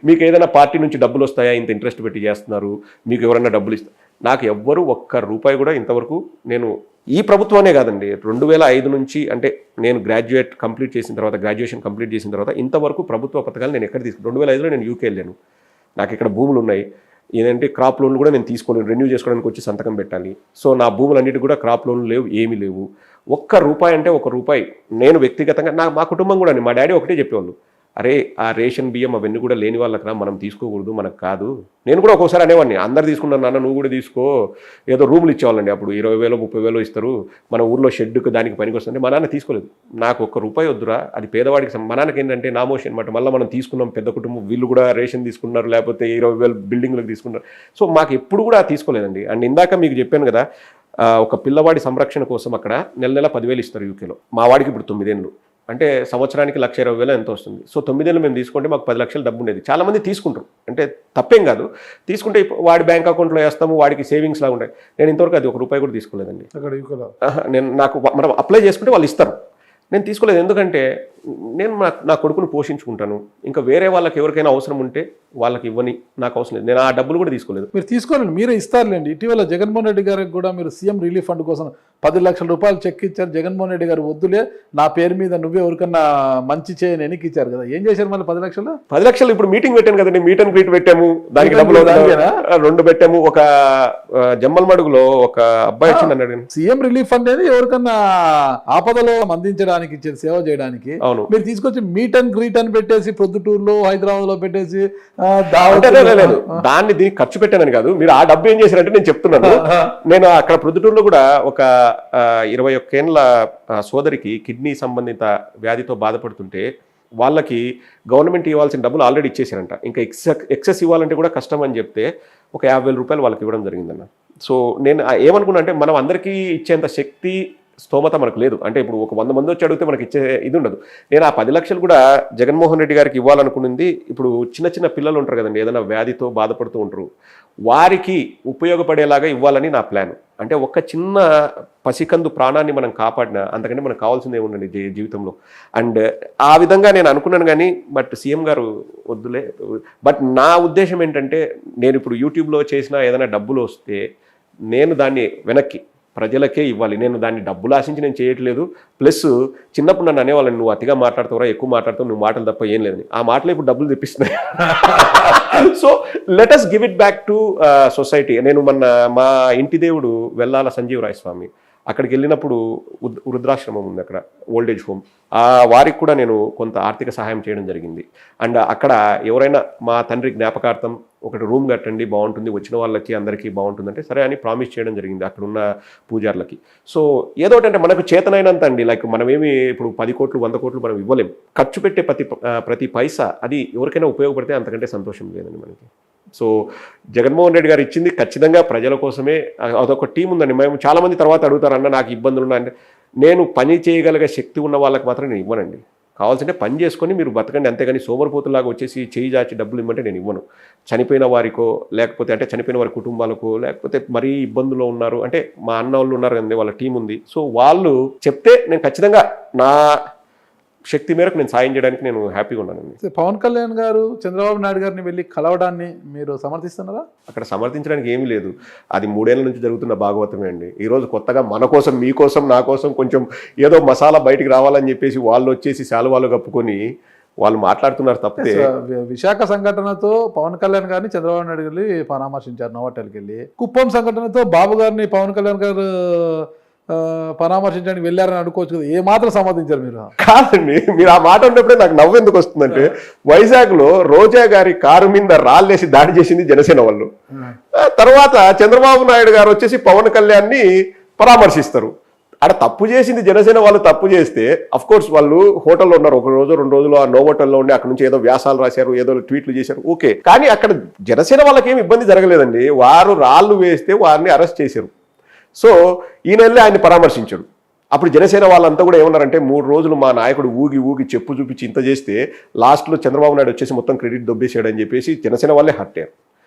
మీకు ఏదైనా పార్టీ నుంచి డబ్బులు వస్తాయా, ఇంత ఇంట్రెస్ట్ పెట్టి చేస్తున్నారు, మీకు ఎవరైనా డబ్బులు ఇస్తారు? నాకు ఎవ్వరు ఒక్క రూపాయి కూడా ఇంతవరకు, నేను ఈ ప్రభుత్వమే కాదండి, 2005 నుంచి అంటే నేను గ్రాడ్యుయేషన్ కంప్లీట్ చేసిన తర్వాత ఇంతవరకు ప్రభుత్వ పథకాలు నేను ఎక్కడ తీసుకున్నాను. 2005లో నేను యూకే వెళ్ళాను, నాకు ఇక్కడ భూములు ఉన్నాయి, ఏదంటే క్రాప్ లోన్లు కూడా నేను తీసుకోలేను, రెన్యూ చేసుకోవడానికి వచ్చి సంతకం పెట్టాలి. సో నా భూములన్నిటి కూడా క్రాప్ లోన్లు లేవు, ఏమీ లేవు. ఒక్క రూపాయి అంటే ఒక్క రూపాయి నేను వ్యక్తిగతంగా, మా కుటుంబం కూడా, మా డాడీ ఒకటే చెప్పేవాళ్ళు, అరే ఆ రేషన్ బియ్యం అవన్నీ కూడా లేని వాళ్ళకి మనం తీసుకోకూడదు, మనకు కాదు. నేను కూడా ఒక్కోసారి అనేవాడిని, అందరు తీసుకున్నాను నాన్న, నువ్వు కూడా తీసుకో. ఏదో రూములు ఇచ్చేవాళ్ళండి అప్పుడు, 20,000 30,000 ఇస్తారు, మన ఊర్లో షెడ్డుకు దానికి పనికి వస్తుంది. మా నాన్న తీసుకోలేదు, నాకు ఒక్క రూపాయి వద్దురా, అది పేదవాడికి. మా నాన్నకి ఏంటంటే నామోషి అనమాట, మళ్ళీ మనం తీసుకున్నాం పెద్ద కుటుంబం, వీళ్ళు కూడా రేషన్ తీసుకున్నారు, లేకపోతే 20,000 బిల్డింగ్లకు తీసుకున్నారు. సో మాకు ఎప్పుడు కూడా తీసుకోలేదండి. అండ్ ఇందాక మీకు చెప్పాను కదా, ఒక పిల్లవాడి సంరక్షణ కోసం అక్కడ నెల 10,000 ఇస్తారు యూకేలో. మా వాడికి ఇప్పుడు 9 ఏళ్ళు, అంటే సంవత్సరానికి 1,20,000 ఎంత వస్తుంది. సో 9 ఏళ్ళు మేము తీసుకుంటే మాకు 10 లక్షలు డబ్బు ఉండేది. చాలామంది తీసుకుంటారు, అంటే తప్పేం కాదు, తీసుకుంటే వాడి బ్యాంక్ అకౌంట్లో వేస్తాము, వాడికి సేవింగ్స్ లాగా ఉంటాయి. నేను ఇంతవరకు అది 1 రూపాయి కూడా తీసుకోలేదండి. మనం అప్లై చేసుకుంటే వాళ్ళు ఇస్తారు, నేను తీసుకోలేదు. ఎందుకంటే నేను నా కొడుకును పోషించుకుంటాను, ఇంకా వేరే వాళ్ళకి ఎవరికైనా అవసరం ఉంటే వాళ్ళకి ఇవ్వని, నాకు అవసరం లేదు, నేను ఆ డబ్బులు కూడా తీసుకోలేదు. మీరు తీసుకోలేండి, మీరే ఇస్తారులేండి. ఇటీవల జగన్మోహన్ రెడ్డి గారికి కూడా మీరు సీఎం రిలీఫ్ ఫండ్ కోసం 10 లక్షల రూపాయలు చెక్ ఇచ్చారు. జగన్మోహన్ రెడ్డి గారు వద్దులే, నా పేరు మీద నువ్వే ఎవరికన్నా మంచి చేయని ఎన్నికి ఇచ్చారు కదా, ఏం చేశారు మళ్ళీ 10 లక్షలు? 10 లక్షలు ఇప్పుడు మీటింగ్ పెట్టాను కదండి, మీట్ అండ్ గ్రీట్ పెట్టాము, దానికి డబ్బులు 2 పెట్టాము. ఒక జమ్మలమడుగులో ఒక అబ్బాయి వచ్చింది అన్నాడు. సీఎం రిలీఫ్ ఫండ్ అనేది ఎవరికన్నా ఆపదలో అందించడానికి ఇచ్చేది, సేవ చేయడానికి. అవును, మీరు తీసుకొచ్చి మీట్ అండ్ గ్రీట్ అని పెట్టేసి ప్రొద్దుటూరులో హైదరాబాద్ లో పెట్టేసి లేదు, దాన్ని దీనికి ఖర్చు పెట్టానని కాదు. మీరు ఆ డబ్బు ఏం చేశారంటే నేను చెప్తున్నాను. నేను అక్కడ ప్రొద్దుటూరులో కూడా ఒక 21 ఏళ్ళ సోదరికి కిడ్నీ సంబంధిత వ్యాధితో బాధపడుతుంటే వాళ్ళకి గవర్నమెంట్ ఇవ్వాల్సిన డబ్బులు ఆల్రెడీ ఇచ్చేసారంట, ఇంకా ఎక్సెస్ ఇవ్వాలంటే కూడా కష్టం అని చెప్తే ఒక 50,000 రూపాయలు వాళ్ళకి ఇవ్వడం జరిగిందన్న. సో నేను ఏమనుకున్నా అంటే, మనం అందరికీ ఇచ్చేంత శక్తి స్తోమత మనకు లేదు. అంటే ఇప్పుడు ఒక 100 మంది వచ్చి అడిగితే మనకి ఇచ్చే ఇది ఉండదు. నేను ఆ 10 లక్షలు కూడా జగన్మోహన్ రెడ్డి గారికి ఇవ్వాలనుకున్నది. ఇప్పుడు చిన్న పిల్లలు ఉంటారు కదండి, ఏదైనా వ్యాధితో బాధపడుతూ ఉంటారు, వారికి ఉపయోగపడేలాగా ఇవ్వాలని నా ప్లాన్. అంటే ఒక చిన్న పసికందు ప్రాణాన్ని మనం కాపాడినా అంతకంటే మనకు కావాల్సింది ఏముందండి జీవితంలో. అండ్ ఆ విధంగా నేను అనుకున్నాను, కానీ బట్ సీఎం గారు వద్దులే. బట్ నా ఉద్దేశం ఏంటంటే, నేను ఇప్పుడు యూట్యూబ్లో చేసిన ఏదైనా డబ్బులు వస్తే నేను దాన్ని వెనక్కి ప్రజలకే ఇవ్వాలి. నేను దాన్ని డబ్బులు ఆశించి నేను చేయట్లేదు. ప్లస్ చిన్నప్పుడు నన్ను అనేవాళ్ళని, నువ్వు అతిగా మాట్లాడుతావురా, ఎక్కువ మాట్లాడుతావు, నువ్వు మాటలు తప్ప ఏం లేదని. ఆ మాటలు ఇప్పుడు డబ్బులు తెప్పిస్తున్నాయి. So let us give it back to society. నేను మా ఇంటి దేవుడు వెల్లాల సంజీవరాయ స్వామి, అక్కడికి వెళ్ళినప్పుడు వృద్ధాశ్రమం ఉంది అక్కడ, ఓల్డేజ్ హోమ్, వారికి కూడా నేను కొంత ఆర్థిక సహాయం చేయడం జరిగింది. అండ్ అక్కడ ఎవరైనా మా తండ్రి జ్ఞాపకార్థం ఒకటి రూమ్ కట్టండి, బాగుంటుంది, వచ్చిన వాళ్ళకి అందరికీ బాగుంటుందంటే సరే అని ప్రామిస్ చేయడం జరిగింది అక్కడున్న పూజారులకి. సో ఏదోటంటే మనకు చేతనైనంత అండి, లైక్ మనమేమి ఇప్పుడు 10 కోట్లు 100 కోట్లు మనం ఇవ్వలేం. ఖర్చు పెట్టే ప్రతి పైసా అది ఎవరికైనా ఉపయోగపడితే అంతకంటే సంతోషం లేదండి మనకి. సో జగన్మోహన్ రెడ్డి గారు ఇచ్చింది ఖచ్చితంగా ప్రజల కోసమే. అదొక టీం ఉందండి. మేము చాలామంది తర్వాత అడుగుతారు, అన్న నాకు ఇబ్బందులు ఉన్నాయంటే, నేను పని చేయగలిగే శక్తి ఉన్న వాళ్ళకి మాత్రం నేను ఇవ్వనండి. కావాల్సింటే పని చేసుకొని మీరు బతకండి, అంతేగాని సోమరిపోతులాగా వచ్చేసి చేయి జాచి డబ్బులు ఇవ్వమంటే నేను ఇవ్వను. చనిపోయిన వారికో, లేకపోతే అంటే చనిపోయిన వారి కుటుంబాలకో, లేకపోతే మరీ ఇబ్బందుల్లో ఉన్నారు అంటే మా అన్న వాళ్ళు ఉన్నారు కదండి, వాళ్ళ టీం ఉంది. సో వాళ్ళు చెప్తే నేను ఖచ్చితంగా నా శక్తి మేరకు నేను సాయం చేయడానికి నేను హ్యాపీగా ఉన్నానండి. పవన్ కళ్యాణ్ గారు చంద్రబాబు నాయుడు గారిని వెళ్ళి కలవడాన్ని మీరు సమర్థిస్తున్నారా? అక్కడ సమర్థించడానికి ఏమీ లేదు, అది 3 ఏళ్ల నుంచి జరుగుతున్న భాగవతమే అండి. ఈరోజు కొత్తగా మన కోసం, మీకోసం, నా కోసం కొంచెం ఏదో మసాలా బయటికి రావాలని చెప్పేసి వాళ్ళు వచ్చేసి శాలువాలు కప్పుకొని వాళ్ళు మాట్లాడుతున్నారు తప్పితే. విశాఖ సంఘటనతో పవన్ కళ్యాణ్ గారిని చంద్రబాబు నాయుడు వెళ్ళి పరామర్శించారు, నోవాటెల్కి వెళ్ళి. కుప్పం సంఘటనతో బాబు గారిని పవన్ కళ్యాణ్ గారు పరామర్శించడానికి వెళ్ళారని అనుకోవచ్చు కదా, ఏ మాత్రం సమర్థించారు మీరు? కాదండి, మీరు ఆ మాట ఉన్నప్పుడే నాకు నవ్వు ఎందుకు వస్తుందంటే, వైజాగ్లో రోజా గారి కారు మీద రాళ్ళేసి దాడి చేసింది జనసేన వాళ్ళు. తర్వాత చంద్రబాబు నాయుడు గారు వచ్చేసి పవన్ కళ్యాణ్ని పరామర్శిస్తారు. అక్కడ తప్పు చేసింది జనసేన వాళ్ళు. తప్పు చేస్తే అఫ్ కోర్స్ వాళ్ళు హోటల్లో ఉన్నారు, 1 రోజు 2 రోజులు ఆ నోవోటల్లో ఉండి అక్కడ నుంచి ఏదో వ్యాసాలు రాశారు, ఏదో ట్వీట్లు చేశారు, ఓకే. కానీ అక్కడ జనసేన వాళ్ళకి ఏమి ఇబ్బంది జరగలేదండి. వారు రాళ్ళు వేస్తే వారిని అరెస్ట్ చేశారు. సో ఈ నెలే ఆయన్ని పరామర్శించాడు. అప్పుడు జనసేన వాళ్ళంతా కూడా ఏమన్నారంటే, 3 రోజులు మా నాయకుడు ఊగి చెప్పు చూపించి ఇంత చేస్తే లాస్ట్లో చంద్రబాబు నాయుడు వచ్చేసి మొత్తం క్రెడిట్ దొబ్బేసాడని చెప్పేసి జనసేన వాళ్ళే హర్ట్ అయ్యారు.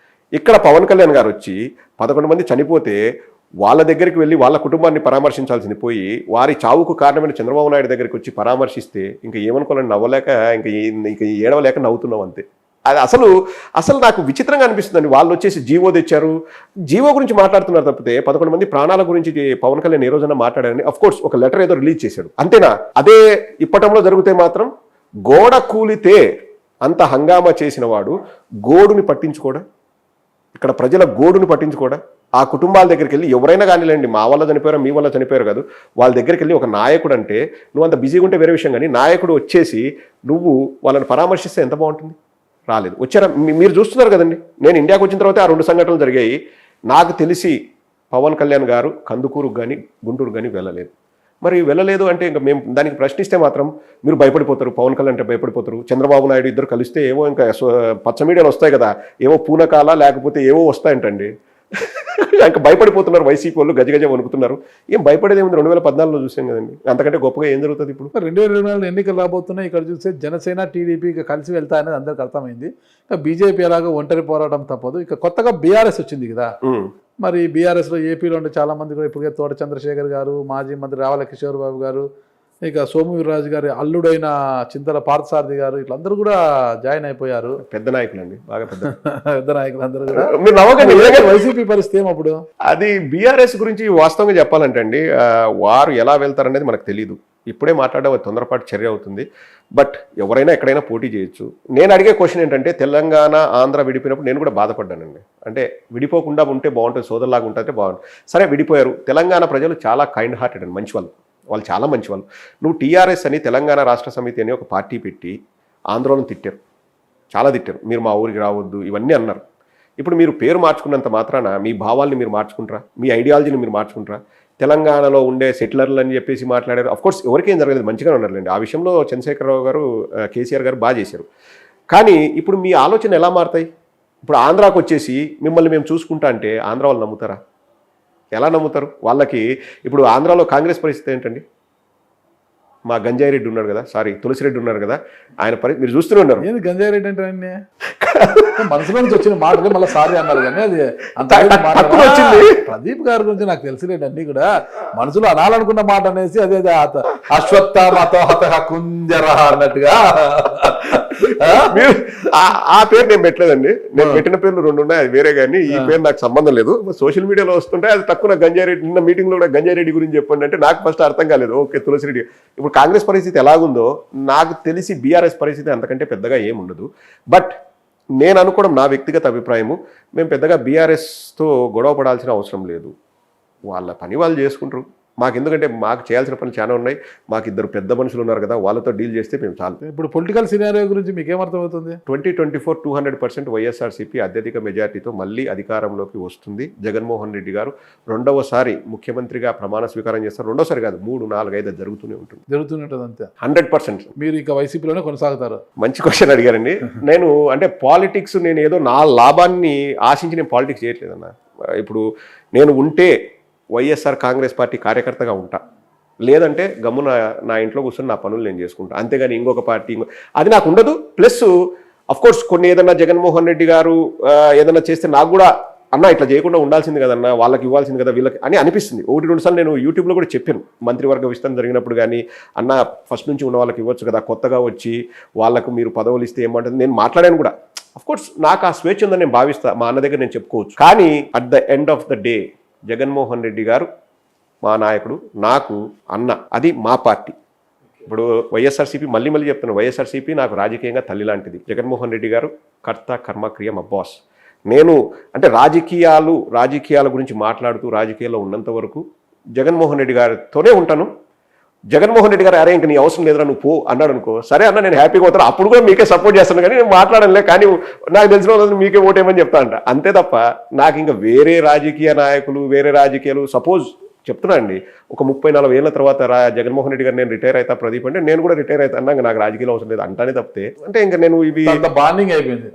ఇక్కడ పవన్ కళ్యాణ్ గారు వచ్చి 11 మంది చనిపోతే వాళ్ళ దగ్గరికి వెళ్ళి వాళ్ళ కుటుంబాన్ని పరామర్శించాల్సింది పోయి, వారి చావుకు కారణమైన చంద్రబాబు నాయుడు దగ్గరికి వచ్చి పరామర్శిస్తే ఇంకా ఏమనుకోవాలని నవ్వలేక, ఇంకా ఏడవలేక నవ్వుతున్నాం అంతే. అది అసలు నాకు విచిత్రంగా అనిపిస్తుందండి. వాళ్ళు వచ్చేసి జీవో తెచ్చారు, జీవో గురించి మాట్లాడుతున్నారు తప్పితే 11 మంది ప్రాణాల గురించి పవన్ కళ్యాణ్ ఏ రోజున మాట్లాడారని అఫ్ కోర్స్ ఒక లెటర్ ఏదో రిలీజ్ చేశాడు అంతేనా. అదే ఇప్పటంలో జరిగితే మాత్రం గోడ కూలితే అంత హంగామా చేసిన వాడు గోడుని పట్టించుకోడా, ఇక్కడ ప్రజల గోడుని పట్టించుకోడా, ఆ కుటుంబాల దగ్గరికి వెళ్ళి ఎవరైనా కానిలేండి, మా వల్ల చనిపోయారు మీ వల్ల చనిపోయారు కాదు, వాళ్ళ దగ్గరికి వెళ్ళి ఒక నాయకుడు అంటే నువ్వు అంత బిజీగా ఉంటే వేరే విషయం, కానీ నాయకుడు వచ్చేసి నువ్వు వాళ్ళని పరామర్శిస్తే ఎంత బాగుంటుంది. రాలేదు, వచ్చారా మీరు చూస్తున్నారు కదండి. నేను ఇండియాకి వచ్చిన తర్వాత ఆ 2 సంఘటనలు జరిగాయి. నాకు తెలిసి పవన్ కళ్యాణ్ గారు కందుకూరుకు కానీ గుంటూరు కానీ వెళ్ళలేదు. మరి వెళ్ళలేదు అంటే ఇంకా మేము దానికి ప్రశ్నిస్తే మాత్రం మీరు భయపడిపోతారు, పవన్ కళ్యాణ్ అంటే భయపడిపోతారు, చంద్రబాబు నాయుడు ఇద్దరు కలిస్తే ఏవో ఇంకా పచ్చ మీడియాలు వస్తాయి కదా, ఏవో పూనకాల లేకపోతే ఏవో వస్తాయంటండి. ఇంకా భయపడిపోతున్నారు వైసీపీ వాళ్ళు, గజగజ వణుకుతున్నారు. ఏం భయపడేది ఏముంది, 2014లో చూసాం కదండి, అంతకంటే గొప్పగా ఏం జరుగుతుంది ఇప్పుడు. 2024 ఎన్నికలు రాబోతున్నాయి. ఇక్కడ చూస్తే జనసేన టీడీపీ ఇక కలిసి వెళ్తా అనేది అందరికి అర్థమైంది. ఇక బీజేపీ ఎలాగో ఒంటరి పోరాటం తప్పదు. ఇక కొత్తగా బీఆర్ఎస్ వచ్చింది కదా, మరి బీఆర్ఎస్లో ఏపీలో ఉండే చాలా మంది కూడా ఇప్పటికే తోట చంద్రశేఖర్ గారు, మాజీ మంత్రి రావల కిషోర్ బాబు గారు, ఇక సోము వీర్రాజు గారి అల్లుడైన చింతల పార్థసారథి గారు, ఇట్లందరూ కూడా జాయిన్ అయిపోయారు. పెద్ద నాయకులు అండి, బాగా పెద్ద నాయకులు అందరూ కూడా. మీరు నవ్వకండి, వైసీపీ పరిస్థితి ఏమప్పుడు అది బీఆర్ఎస్ గురించి వాస్తవంగా చెప్పాలంటే అండి, వారు ఎలా వెళ్తారనేది మనకు తెలియదు. ఇప్పుడే మాట్లాడడం తొందరపాటు చర్య అవుతుంది. బట్ ఎవరైనా ఎక్కడైనా పోటీ చేయొచ్చు. నేను అడిగే క్వశ్చన్ ఏంటంటే, తెలంగాణ ఆంధ్ర విడిపోయినప్పుడు నేను కూడా బాధపడ్డానండి. అంటే విడిపోకుండా ఉంటే బాగుంటుంది, సోదరులాగా ఉంటే బాగుంటుంది. సరే విడిపోయారు. తెలంగాణ ప్రజలు చాలా కైండ్ హార్టెడ్ అండి, మంచి వాళ్ళు చాలా మంచి వాళ్ళు. నువ్వు టీఆర్ఎస్ అని తెలంగాణ రాష్ట్ర సమితి అని ఒక పార్టీ పెట్టి ఆందోళన తిట్టారు, చాలా తిట్టారు. మీరు మా ఊరికి రావద్దు ఇవన్నీ అన్నారు. ఇప్పుడు మీరు పేరు మార్చుకున్నంత మాత్రాన మీ భావాల్ని మీరు మార్చుకుంటారా, మీ ఐడియాలజీని మీరు మార్చుకుంటారా? తెలంగాణలో ఉండే సెటిలర్లు అని చెప్పేసి మాట్లాడారు. అఫ్కోర్స్ ఎవరికేం జరగలేదు, మంచిగానే ఉన్నారులేండి. ఆ విషయంలో చంద్రశేఖరరావు గారు, కేసీఆర్ గారు బాగా చేశారు. కానీ ఇప్పుడు మీ ఆలోచన ఎలా మారుతాయి? ఇప్పుడు ఆంధ్రాకు వచ్చేసి మిమ్మల్ని మేము చూసుకుంటా అంటే ఆంధ్ర వాళ్ళు నమ్ముతారా? ఎలా నమ్ముతారు? వాళ్ళకి ఇప్పుడు ఆంధ్రాలో కాంగ్రెస్ పరిస్థితి ఏంటండి? మా గంజాయి రెడ్డి ఉన్నాడు కదా, సారీ తులసిరెడ్డి ఉన్నారు కదా, ఆయన మీరు చూస్తూనే ఉన్నారు. ఏంది గంజాయి రెడ్డి అంటే ఆయన్ని మనసులో నుంచి వచ్చిన మాటలే మళ్ళీ సారీ అన్నారు, కానీ అది వచ్చింది. ప్రదీప్ గారి గురించి నాకు తెలిసిలేండి, అన్ని కూడా మనసులో అనాలనుకున్న మాట అనేసి అదే అశ్వత్థామతో హతః కుంజరః అన్నట్టుగా. ఆ పేరు నేను పెట్టలేదండి, నేను పెట్టిన పేర్లు 2 ఉన్నాయి, అది వేరే. కానీ ఈ పేరు నాకు సంబంధం లేదు. సోషల్ మీడియాలో వస్తుంటే అది తక్కువ గంజాయి రెడ్డి, నిన్న మీటింగ్ లో కూడా గంజాయి రెడ్డి గురించి చెప్పండి అంటే నాకు ఫస్ట్ అర్థం కాలేదు. ఓకే తులసిరెడ్డి. ఇప్పుడు కాంగ్రెస్ పరిస్థితి ఎలాగుందో నాకు తెలిసి బీఆర్ఎస్ పరిస్థితి అంతకంటే పెద్దగా ఏముండదు. బట్ నేను అనుకోవడం, నా వ్యక్తిగత అభిప్రాయము, మేము పెద్దగా బీఆర్ఎస్తో గొడవ పడాల్సిన అవసరం లేదు. వాళ్ళ పని వాళ్ళు చేసుకుంటారు. మాకు ఎందుకంటే మాకు చేయాల్సిన పనులు చాలా ఉన్నాయి. మాకు 2 పెద్ద మనుషులు ఉన్నారు కదా, వాళ్ళతో డీల్ చేస్తే మేము చాలు. ఇప్పుడు పొలిటికల్ సినారియో గురించి మీకు ఏమర్థమవుతుంది? 2024 200% వైఎస్ఆర్సీపీ అత్యధిక మెజార్టీతో మళ్ళీ అధికారంలోకి వస్తుంది. జగన్మోహన్ రెడ్డి గారు రెండవసారి ముఖ్యమంత్రిగా ప్రమాణ స్వీకారం చేస్తారు. రెండోసారి కాదు, 3, 4, 5 జరుగుతూనే ఉంటుంది అంతే. 100%. మీరు ఇక వైసీపీలోనే కొనసాగుతారు. మంచి క్వశ్చన్ అడిగారండి. నేను అంటే పాలిటిక్స్, నేను ఏదో నా లాభాన్ని ఆశించి నేను పాలిటిక్స్ చేయట్లేదన్న. ఇప్పుడు నేను ఉంటే వైఎస్ఆర్ కాంగ్రెస్ పార్టీ కార్యకర్తగా ఉంటా, లేదంటే గమ్మున నా ఇంట్లో కూర్చొని నా పనులు నేను చేసుకుంటా, అంతేగాని ఇంకొక పార్టీ అది నాకు ఉండదు. ప్లస్ అఫ్కోర్స్ కొన్ని ఏదన్నా జగన్మోహన్ రెడ్డి గారు ఏదన్నా చేస్తే నాకు కూడా అన్న ఇట్లా చేయకుండా ఉండాల్సింది కదన్నా, వాళ్ళకి ఇవ్వాల్సింది కదా వీళ్ళకి అని అనిపిస్తుంది. 1-2 సార్లు నేను యూట్యూబ్లో కూడా చెప్పాను, మంత్రివర్గ విస్తరణ జరిగినప్పుడు కానీ, అన్న ఫస్ట్ నుంచి ఉన్న వాళ్ళకి ఇవ్వచ్చు కదా, కొత్తగా వచ్చి వాళ్ళకు మీరు పదవులు ఇస్తే ఏమంటుంది నేను మాట్లాడాను కూడా. అఫ్కోర్స్ నాకు ఆ స్వేచ్ఛ ఉందని నేను భావిస్తా, మా అన్న దగ్గర నేను చెప్పుకోవచ్చు. కానీ at the end of the day Jaganmohan Reddy గారు మా నాయకుడు, నాకు అన్న, అది మా పార్టీ. ఇప్పుడు వైఎస్ఆర్సీపీ మళ్ళీ చెప్తున్నాను, వైఎస్ఆర్సీపీ నాకు రాజకీయంగా తల్లి లాంటిది. జగన్మోహన్ రెడ్డి గారు కర్త కర్మ క్రియ మా బాస్. నేను అంటే రాజకీయాల గురించి మాట్లాడుతూ రాజకీయాల్లో ఉన్నంత వరకు జగన్మోహన్ రెడ్డి గారితోనే ఉంటాను. జగన్మోహన్ రెడ్డి గారు అరే ఇంక నీ అవసరం లేదురా నువ్వు పో అన్నాడు అనుకో, సరే అన్న నేను హ్యాపీగా అవుతాను, అప్పుడు కూడా మీకే సపోర్ట్ చేస్తాను, కానీ నేను మాట్లాడలే, కానీ నాకు తెలిసిన వాళ్ళని మీకే ఓటేమని చెప్తా అంట, అంతే తప్ప నాకు ఇంకా వేరే రాజకీయ నాయకులు, వేరే రాజకీయాలు, సపోజ్ చెప్తున్నా అండి, ఒక 30-40 ఏళ్ళ తర్వాత జగన్మోహన్ రెడ్డి గారు నేను రిటైర్ అవుతా ప్రదీప్ అంటే నేను కూడా రిటైర్ అవుతా అన్నా, నాకు రాజకీయాలు అవసరం లేదు అంటానే తప్పితే, అంటే ఇంకా నేను ఇవి బాండింగ్ అయిపోయింది.